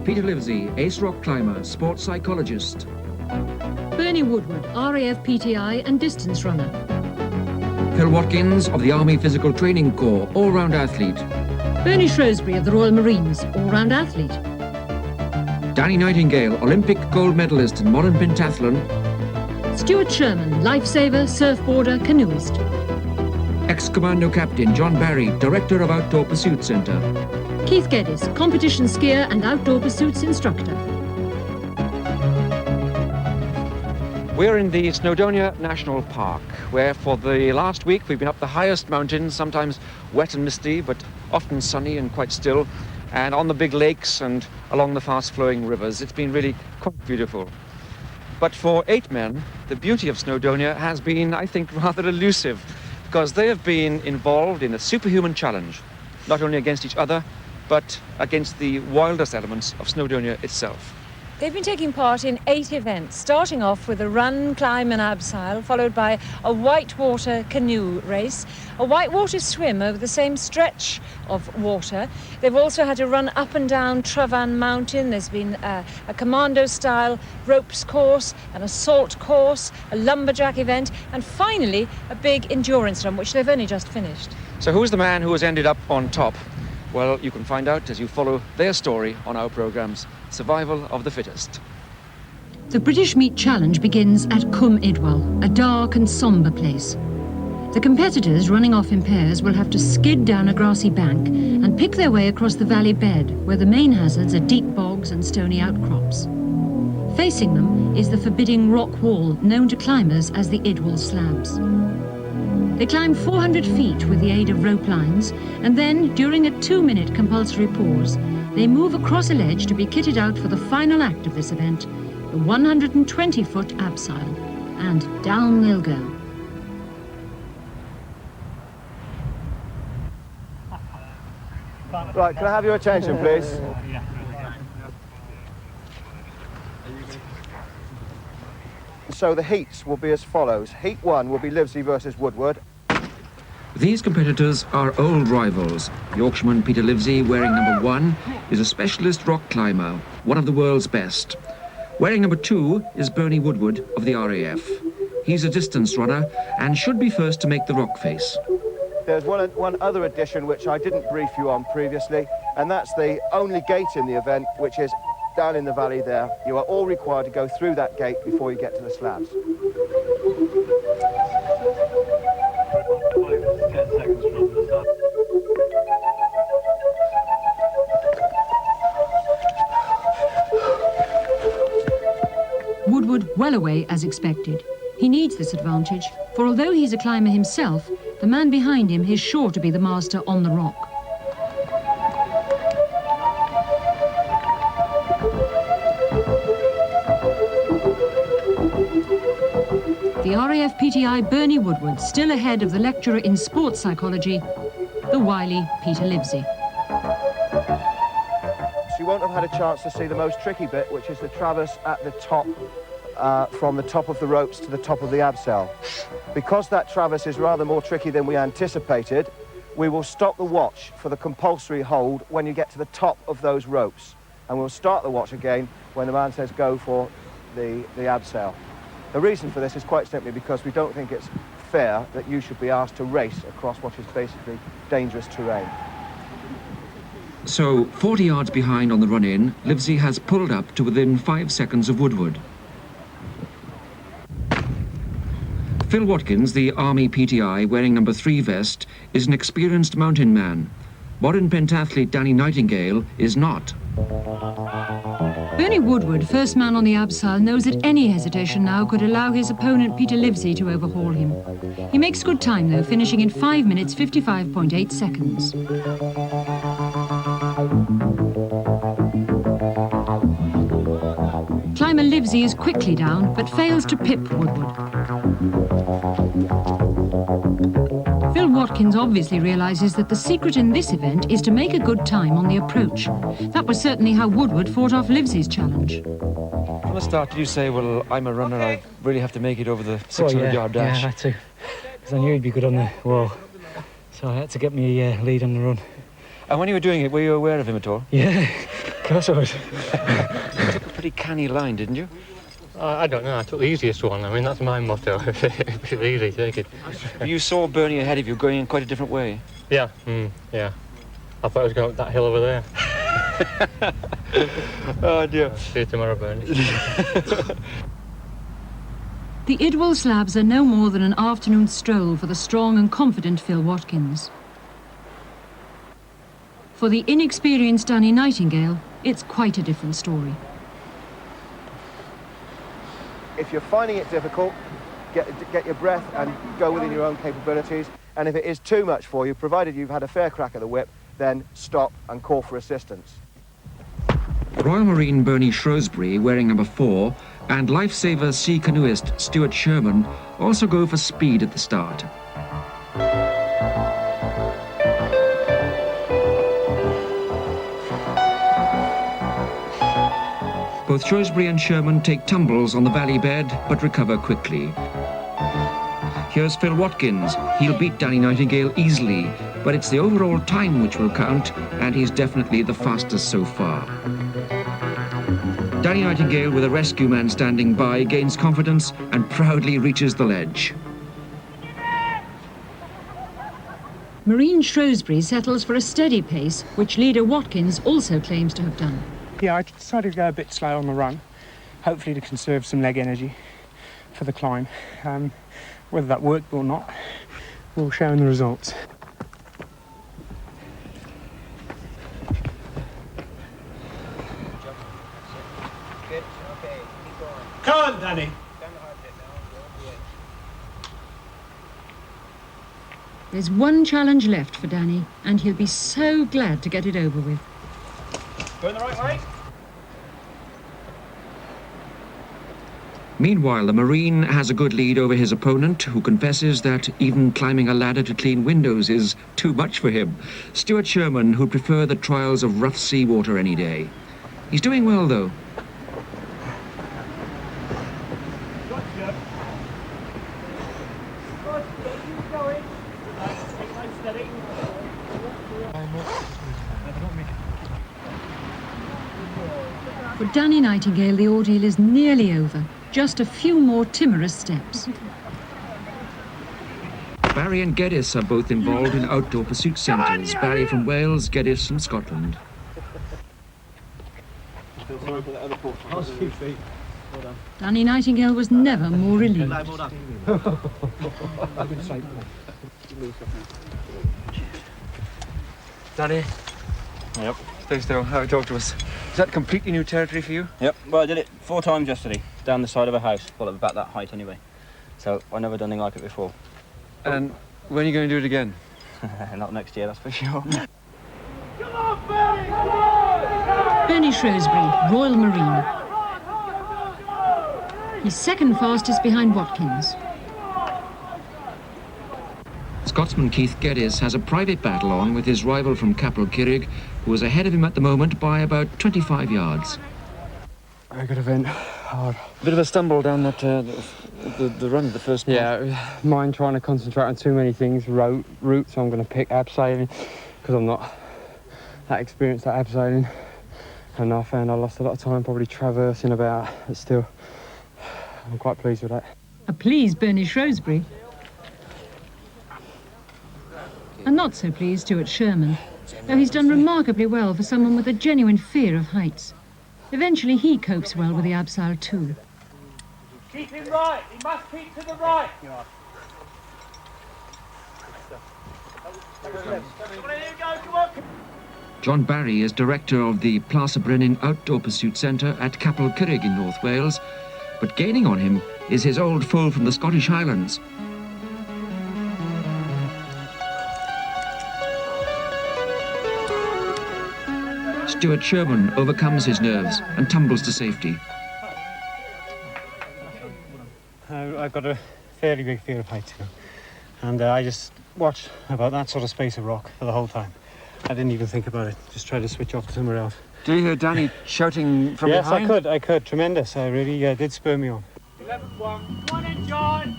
Peter Livesey, ace rock climber, sports psychologist. Bernie Woodward, RAF PTI and distance runner. Phil Watkins of the Army Physical Training Corps, all-round athlete. Bernie Shrewsbury of the Royal Marines, all-round athlete. Danny Nightingale, Olympic gold medalist in modern pentathlon. Stuart Sherman, lifesaver, surfboarder, canoeist. Ex-Commando Captain John Barry, Director of Outdoor Pursuit Centre. Keith Geddes, competition skier and outdoor pursuits instructor. We're in the Snowdonia National Park, where for the last week we've been up the highest mountains, sometimes wet and misty, but often sunny and quite still, and on the big lakes and along the fast-flowing rivers. It's been really quite beautiful. But for 8 men, the beauty of Snowdonia has been, I think, rather elusive, because they have been involved in a superhuman challenge, not only against each other, but against the wildest elements of Snowdonia itself. They've been taking part in 8 events, starting off with a run, climb and abseil, followed by a whitewater canoe race, a whitewater swim over the same stretch of water. They've also had to run up and down Travan Mountain. There's been a commando-style ropes course, an assault course, a lumberjack event, and finally a big endurance run, which they've only just finished. So who's the man who has ended up on top? Well, you can find out as you follow their story on our programmes, Survival of the Fittest. The British Meat Challenge begins at Cwm Idwal, a dark and sombre place. The competitors, running off in pairs, will have to skid down a grassy bank and pick their way across the valley bed, where the main hazards are deep bogs and stony outcrops. Facing them is the forbidding rock wall, known to climbers as the IDWAL Slabs. They climb 400 feet with the aid of rope lines, and then, during a 2-minute compulsory pause, they move across a ledge to be kitted out for the final act of this event, the 120-foot abseil. And down they'll go. Right, can I have your attention, please? So the heats will be as follows. Heat 1 will be Livesey versus Woodward. These competitors are old rivals. Yorkshireman Peter Livesey, wearing number 1, is a specialist rock climber, one of the world's best. Wearing number 2 is Bernie Woodward of the RAF. He's a distance runner and should be first to make the rock face. There's one other addition which I didn't brief you on previously, and that's the only gate in the event, which is down in the valley there. You are all required to go through that gate before you get to the slabs. Woodward well away as expected. He needs this advantage, for although he's a climber himself, the man behind him is sure to be the master on the rock. The RAF PTI Bernie Woodward, still ahead of the lecturer in sports psychology, the wily Peter Livesey. So you won't have had a chance to see the most tricky bit, which is the traverse at the top, from the top of the ropes to the top of the abseil. Because that traverse is rather more tricky than we anticipated, we will stop the watch for the compulsory hold when you get to the top of those ropes. And we'll start the watch again when the man says go for the abseil. The reason for this is quite simply because we don't think it's fair that you should be asked to race across what is basically dangerous terrain. So, 40 yards behind on the run-in, Livesey has pulled up to within 5 seconds of Woodward. Phil Watkins, the Army PTI, wearing number 3 vest, is an experienced mountain man. Modern pentathlete Danny Nightingale is not. Bernie Woodward, first man on the abseil, knows that any hesitation now could allow his opponent Peter Livesey to overhaul him. He makes good time though, finishing in 5 minutes 55.8 seconds. Climber Livesey is quickly down, but fails to pip Woodward. Phil Watkins obviously realises that the secret in this event is to make a good time on the approach. That was certainly how Woodward fought off Livesey's challenge. From the start, did you say, well, I'm a runner, I really have to make it over the 600-yard dash? Yeah, I had to, because I knew he'd be good on the wall. So I had to get me lead on the run. And when you were doing it, were you aware of him at all? Yeah, course I would. You took a pretty canny line, didn't you? I don't know, I took the easiest one. I mean, that's my motto. If it's easy, take it. You saw Bernie ahead of you going in quite a different way. Yeah, yeah. I thought I was going up that hill over there. Oh dear. See you tomorrow, Bernie. The IDWAL slabs are no more than an afternoon stroll for the strong and confident Phil Watkins. For the inexperienced Danny Nightingale, it's quite a different story. If you're finding it difficult, get your breath and go within your own capabilities. And if it is too much for you, provided you've had a fair crack at the whip, then stop and call for assistance. Royal Marine Bernie Shrewsbury, wearing number 4, and lifesaver sea canoeist Stuart Sherman also go for speed at the start. Both Shrewsbury and Sherman take tumbles on the valley bed, but recover quickly. Here's Phil Watkins. He'll beat Danny Nightingale easily, but it's the overall time which will count, and he's definitely the fastest so far. Danny Nightingale, with a rescue man standing by, gains confidence and proudly reaches the ledge. Marine Shrewsbury settles for a steady pace, which leader Watkins also claims to have done. Yeah, I decided to go a bit slow on the run, hopefully to conserve some leg energy for the climb. Whether that worked or not, we'll show in the results. Come on, Danny. There's one challenge left for Danny, and he'll be so glad to get it over with. Going the right way? Meanwhile, the Marine has a good lead over his opponent, who confesses that even climbing a ladder to clean windows is too much for him. Stuart Sherman, who'd prefer the trials of rough seawater any day. He's doing well, though. For Danny Nightingale, the ordeal is nearly over. Just a few more timorous steps. Barry and Geddes are both involved in outdoor pursuit centres. Barry from Wales, Geddes from Scotland. Danny Nightingale was never more relieved. Danny. Yep. Stay still, have a talk to us. Is that completely new territory for you? Yep. Well, I did it 4 times yesterday, down the side of a house. Well, about that height anyway. So I've never done anything like it before. And when are you going to do it again? Not next year, that's for sure. Bernie Shrewsbury, Royal Marine. He's second fastest behind Watkins. Scotsman Keith Geddes has a private battle on with his rival from Capel Cirrig, who is ahead of him at the moment by about 25 yards. Very good event, hard. Bit of a stumble down that the run, the first part. Yeah, mine trying to concentrate on too many things, route, so I'm going to pick abseiling, because I'm not that experienced at abseiling. And I found I lost a lot of time probably traversing about, but still, I'm quite pleased with that. A pleased Bernie Shrewsbury. And not so pleased Stuart Sherman, though he's done remarkably well for someone with a genuine fear of heights. Eventually he copes well with the abseil too. Keep him right. He must keep to the right. John Barry is director of the Plas-y-Brenin Outdoor Pursuit Centre at Capel Cirrig in North Wales, but gaining on him is his old foe from the Scottish Highlands. Stuart Sherman overcomes his nerves and tumbles to safety. I've got a fairly big fear of heights, and I just watched about that sort of space of rock for the whole time. I didn't even think about it, just tried to switch off to somewhere else. Do you hear Danny shouting from yes, behind? I could, tremendous. I really did spur me on. 11-1. Come on in, John!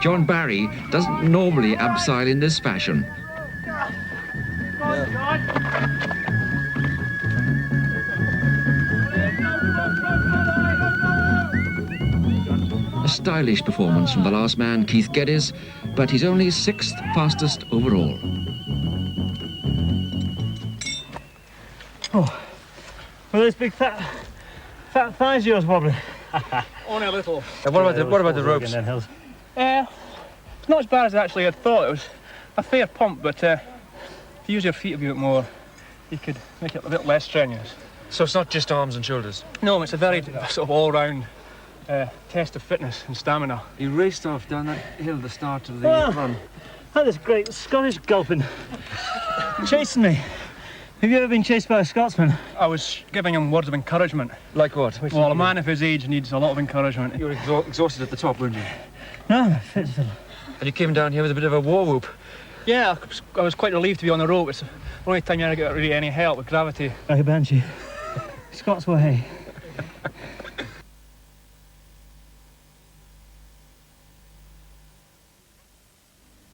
John Barry doesn't normally abseil in this fashion. Come on, John! stylish performance from the last man, Keith Geddes, but he's only 6th fastest overall. Oh, well, those big fat thighs of yours wobbling. Only a little. What about the ropes? It's not as bad as I actually had thought. It was a fair pump, but if you use your feet a bit more, you could make it a bit less strenuous. So it's not just arms and shoulders? No, it's a very sort of all-round test of fitness and stamina. You raced off down that hill at the start of the run. Had this great Scottish gulpin chasing me. Have you ever been chased by a Scotsman? I was giving him words of encouragement. Like what? Well, a man of his age needs a lot of encouragement. You were exhausted at the top, weren't you? No, I'm a fit fiddle. And you came down here with a bit of a war whoop. Yeah, I was quite relieved to be on the rope. It's the only time you ever get really any help with gravity. Like a banshee. Scots were hey.